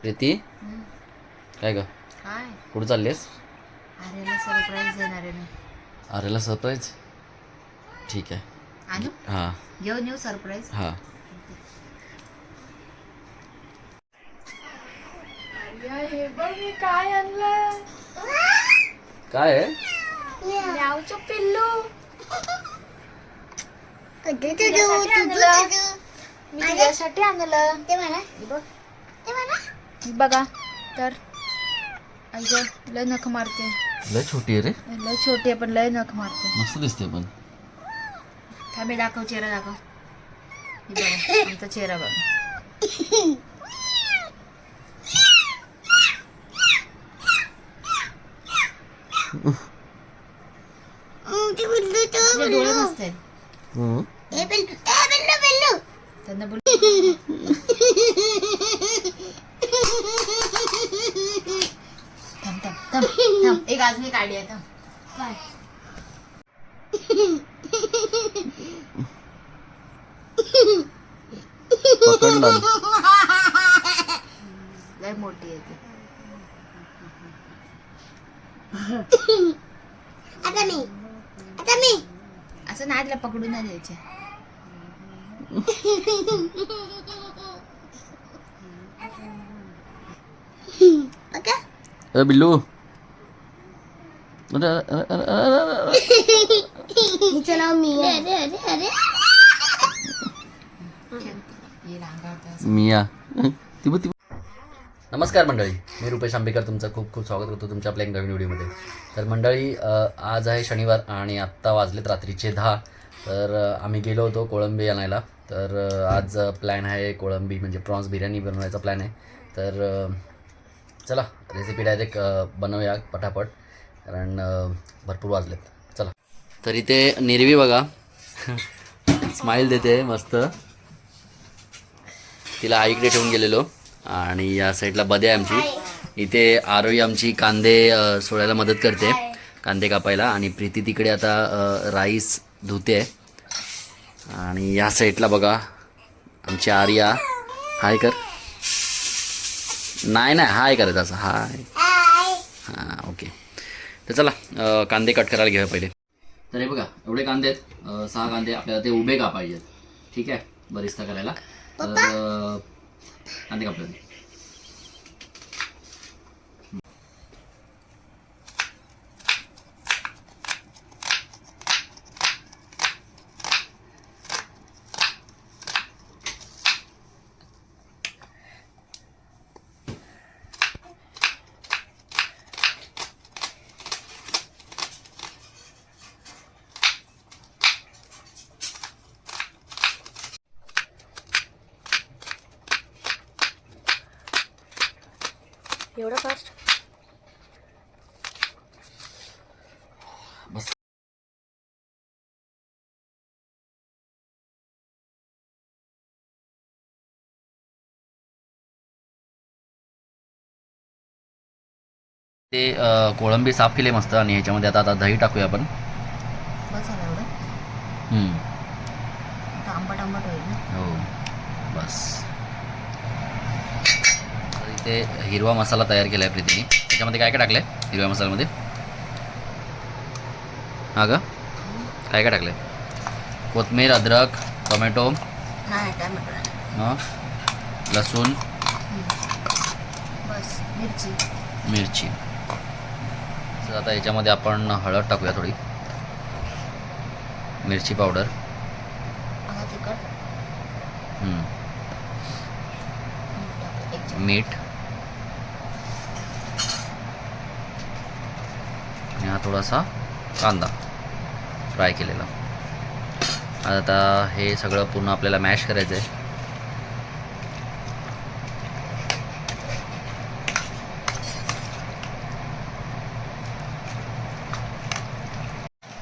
प्रीती काय ग काय कुठं चाललीस? आर्याला सरप्राईज देणार आहे मी. अरेला सरप्राईज. ठीक आहे. आणू हां घेऊन येऊ सरप्राईज. हां हे बघ मी काय आणलं. काय आहे? म्याऊचं पिल्लू. मी तुझ्यासाठी आणलं. बघा तर ऐक लय नख मारते. लय छोटी आहे रे. लय छोटी आहे पण लय नख मारते. मस्त दिसते पण. थांबे दाखव चेहरा दाखव. हे बघा आमचा चेहरा बघा. तुझे डोळे मस्त आहेत. त्यांना बोल. थांब थांब थांब थांब एक अजून एक आयडिया थांब. काय पकडला. लय मोठी आहे ती. आता मी असं नाही तिला पकडून नाही द्यायचे. अरे बिल्लू. अरे अरे अरे अरे हिचं नाव मिया. मिया. ती ती. नमस्कार मंडळी, मी रुपेश आंबेकर तुमचं खूप खूप स्वागत करतो तुमच्या आपल्या एक नवीन व्हिडिओमध्ये. तर मंडळी आज आहे शनिवार आणि आत्ता वाजलेत रात्रीचे 10. तर आम्ही गेलो होतो कोळंबी आणायला. तर आज प्लॅन आहे कोळंबी म्हणजे प्रॉन्स बिर्याणी बनवायचा प्लॅन आहे. तर चला रेसिपी डायरेक्ट बनवूया पटापट कारण भरपूर वाजलेत. चला. तर इथे निर्वी बघा स्माईल देते मस्त. तिला आईकडे ठेवून गेलेलो आणि या साईडला बदे आहे आमची. इथे आरोही आमची कांदे सोडायला मदत करते, कांदे कापायला. आणि प्रीती तिकडे आता राईस धुते. आणि या साईडला बघा आमची आर्या. हाय कर. नाही नाही हाय करायचं असं. हाय. हां ओके. तर चला कांदे कट करायला घेऊया पहिले. तर हे बघा एवढे कांदे आहेत. 6 कांदे आपल्याला ते उभे का पाहिजेत. ठीक आहे बरिस्ता करायला. तर कांदे कापले. एवढं फास्ट. बस. ते कोळंबी साफ केली मस्त आणि ह्याच्यामध्ये आता दही टाकूया आपण. बस झालं एवढं. आता आंबट आंबट होईल ना. हो बस. तर इथे हिरवा मसाला तयार केला आहे प्रीतीने. त्याच्यामध्ये काय काय टाकलं आहे हिरव्या मसाल्यामध्ये? हा का काय काय टाकलं आहे? कोथिंबीर, अद्रक, टोमॅटो, नाही काय म्हटलं. लसूण, बस मिरची. मिरची. तर आता याच्यामध्ये आपण हळद टाकूया थोडी, मिरची पावडर, तिखट, मीठ आणि हा थोडासा कांदा फ्राय केलेला. आता हे सगळं पूर्ण आपल्याला मॅश करायचं आहे.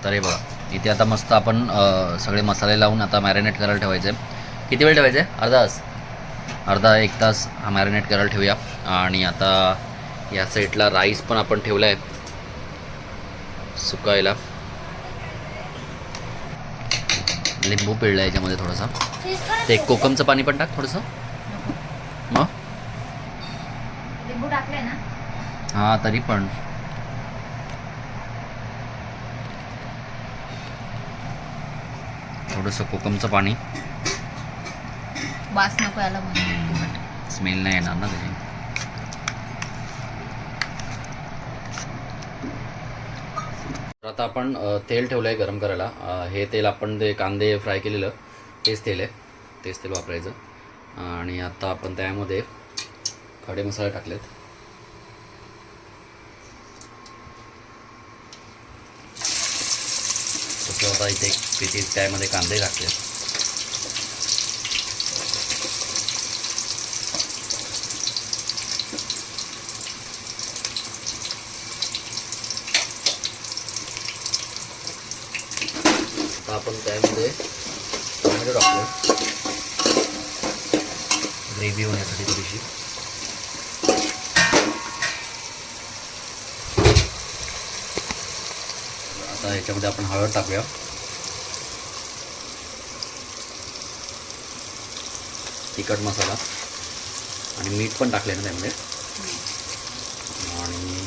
तर हे बघा इथे आता मस्त आपण सगळे मसाले लावून आता मॅरिनेट करायला ठेवायचे आहे. किती वेळ ठेवायचं आहे? अर्धा 1 तास हा मॅरिनेट करायला ठेवूया. आणि आता या साईडला राईस पण आपण ठेवला आहे सुकायला. लिंबू पिळलं आहे याच्यामध्ये थोडंसं. ते कोकमचं पाणी पण टाक थोडंसं. मग लिंबू टाकले ना. हां तरी पण थोडंसं कोकमचं पाणी. वास नको यायला म्हणून. स्मेल नाही येणार ना त्याची. तर आता आपण तेल ठेवलं आहे गरम करायला. हे तेल आपण ते कांदे फ्राय केलेलं तेच तेल आहे, तेच तेल वापरायचं. आणि आता आपण त्यामध्ये खडे मसाले टाकलेत. तसं आता इथे तिथे त्यामध्ये कांदे टाकले. आता आपण त्यामध्ये टोमॅटो टाकतो ग्रेव्ही होण्यासाठी थोडीशी. आता याच्यामध्ये आपण हळद टाकूया. तिखट मसाला आणि मीठ पण टाकले ना त्यामध्ये. आणि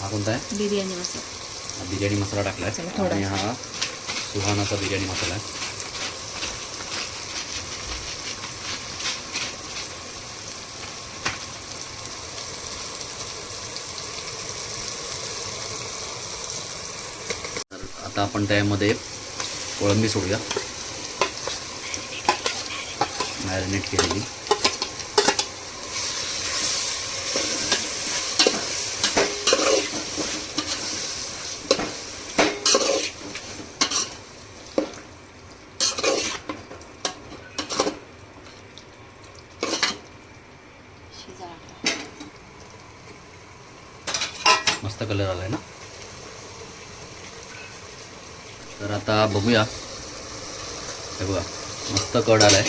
हा कोणता आहे? बिर्याणी मसाला. बिर्याणी मसाला टाकला आहे. आणि हा सुहानाचा बिर्याणी मसाला आहे. तर आता आपण त्यामध्ये कोळंबी सोडूया मॅरिनेट केलेली. मस्त कलर आलाय ना. तर आता बघूया. हे बघा मस्त कड आलाय.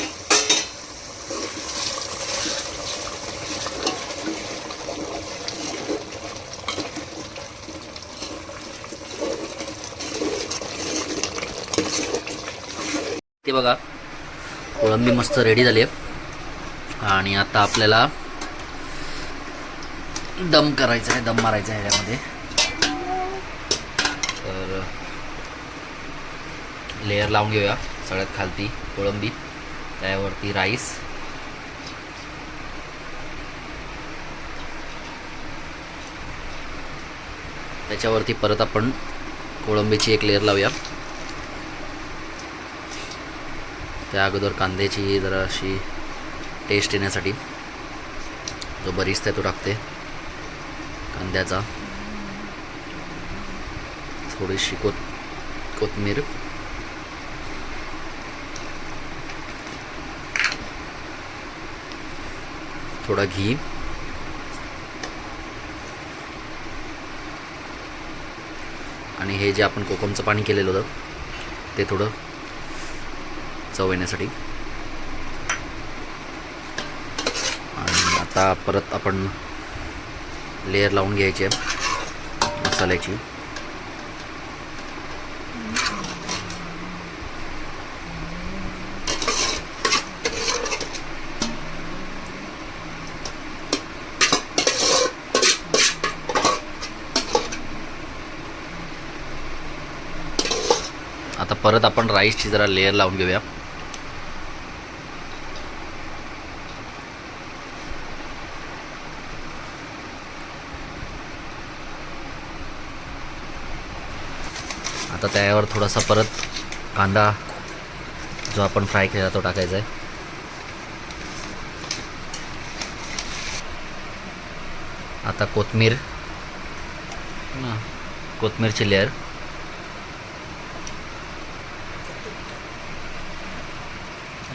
ते बघा कोळंबी मस्त रेडी झाली आहे. आणि आता आपल्याला दम करायचा आहे, दम मारायचा आहे यामध्ये. तर लेयर लावून घेऊया. सगळ्यात खालती कोळंबी, त्यावरती राईस, त्याच्यावरती परत आपण कोळंबीची एक लेयर लावूया. त्या अगोदर कांद्याची जरा अशी टेस्ट येण्यासाठी जो बरिस्ता तो टाकते कांद्याचा. थोडीशी कोथिंबीर, थोडा घी, आणि हे जे आपण कोकमचं पाणी केलेलं होतं ते थोडं चव येण्यासाठी. आणि आता परत आपण लेयर लावून घ्यायची आहे मसाल्याची. आता परत आपण राईसची जरा लेयर लावून घेऊया. आता त्यावर थोडासा परत कांदा जो आपण फ्राय केला तो टाकायचा आहे. आता कोथिंबीरची लेयर.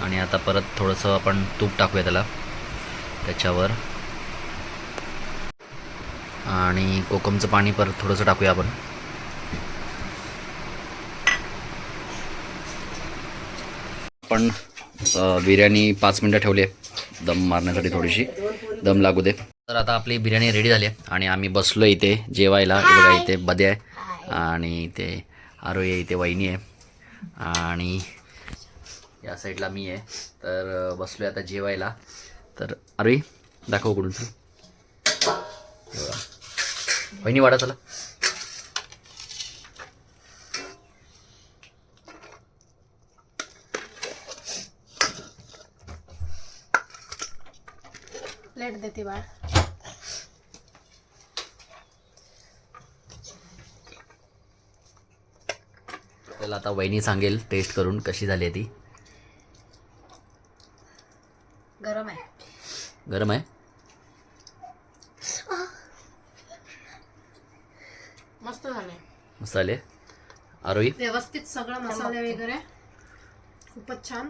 आणि आता परत थोडंसं आपण तूप टाकूया त्याला त्याच्यावर. आणि कोकमचं पाणी परत थोडंसं टाकूया आपण. आपण बिर्याणी 5 मिनटं ठेवली आहे दम मारण्यासाठी, थोडीशी दम लागू दे. तर आता आपली बिर्याणी रेडी झाली आहे आणि आम्ही बसलो इथे जेवायला. बघा इथे बदे आहे आणि इथे आरोही, इथे वहिनी आहे आणि या साईडला मी आहे. तर बसलो आता जेवायला. तर आरोही दाखव उघडून चल. वहिनी वाडा चला. प्लेट देते बाळ. त्याला आता वहिनी सांगेल टेस्ट करून कशी झाली आहे ती. गरम आहे. गरम आहे. मस्त झाले. मस्त आले. आरोही व्यवस्थित सगळं मसाले वगैरे खूपच छान.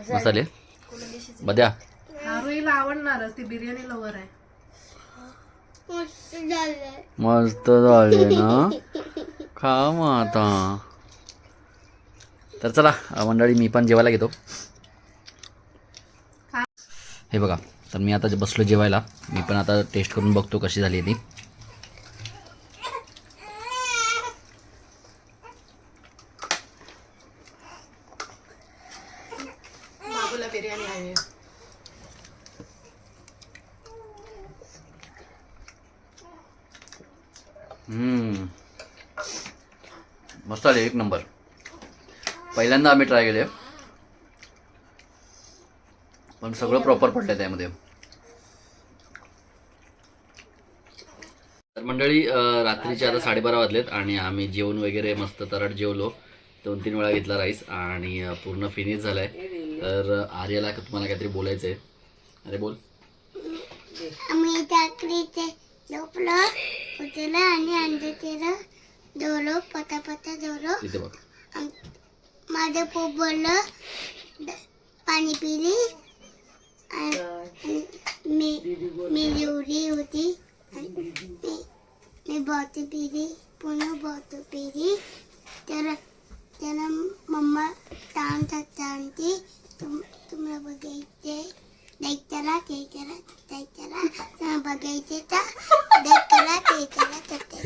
मसाले बद्या. आरोहीला आवडणारच, ती बिर्याणी लवर आहे. मस्त झाले ना. खा मग आता. तर चला मंडळी मी पण जेवायला घेतो. हे बघा तर मी आता बसलो जेवायला. मी पण आता टेस्ट करून बघतो कशी झाली ती. बाबूला बिर्याणी हवी. मस्त आले. एक नंबर. पहिल्यांदा आम्ही ट्राय केले पण सगळं प्रॉपर पडलं त्यामध्ये. तर मंडळी रात्रीचे आता 12:30 वाजलेत आणि आम्ही जेवण वगैरे मस्त तरट जेवलो. 2-3 वेळा घेतला राईस आणि पूर्ण फिनिश झालाय. तर आर्याला तुम्हाला काहीतरी बोलायचं आहे. अरे बोल. आम्ही टाकरीचे झोपलो उठलो आणि अंडे केलं जेवलो पटापटा जेवलो. तिथे बघ. माझं पोट बोललं पाणी पिली आणि मी जेवली होती. मी बॉटल पिली पुन्हा बॉटल पिली. त्याला मम्मा सांगते तुम्हाला बघायचे लाईक करा ते करा ते करा बघायचे तर लाईक करा ते करा.